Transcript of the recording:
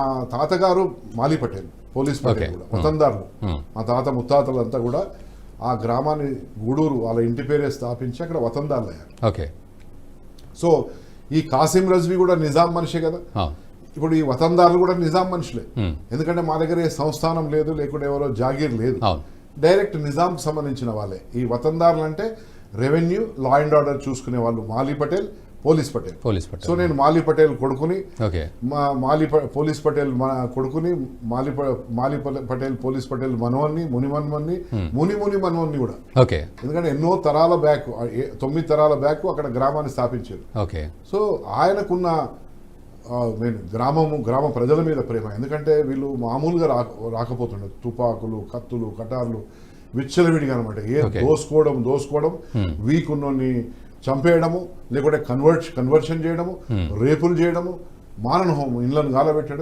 మా తాతగారు మాలి పటేల్, పోలీస్ పటేల్ కూడా వతందారులు. మా తాత ముత్తాతలంతా కూడా ఆ గ్రామాన్ని గూడూరు వాళ్ళ ఇంటి పేరే స్థాపించి అక్కడ వతందారులు అయ్యారు. ఓకే. సో ఈ కాసిం రజ్వీ కూడా నిజాం మనిషే కదా. ఇప్పుడు ఈ వతందారులు కూడా నిజాం మనుషులే. ఎందుకంటే మా దగ్గర ఏ సంస్థానం లేదు, లేకుంటే ఎవరో జాగీర్ లేదు, డైరెక్ట్ నిజాంకి సంబంధించిన వాళ్ళే. ఈ వతందారులు అంటే రెవెన్యూ, లా అండ్ ఆర్డర్ చూసుకునే వాళ్ళు మాలి పటేల్, పోలీస్ పటేల్. సో నేను మాలి పటేల్ కొడుకుని, పోలీస్ పటేల్ మన కొడుకుని, మాలి పటేల్ పోలీస్ పటేల్ మనవన్ని, ముని మనవన్ని కూడా. ఎందుకంటే ఎన్నో తరాల బ్యాక్, 9 తరాల బ్యాక్ అక్కడ గ్రామాన్ని స్థాపించారు. సో ఆయనకున్న గ్రామ ప్రజల మీద ప్రేమ. ఎందుకంటే వీళ్ళు మామూలుగా రాకపోతుండే తుపాకులు, కత్తులు, కటార్లు విచ్చలవిడిగా అనమాట. దోసుకోవడం వీక్ ఉన్నోని చంపేయడము, లేకుంటే కన్వర్షన్ చేయడము, రేపులు చేయడము, మారణ హోమం, ఇళ్లను గాలబెట్టడం.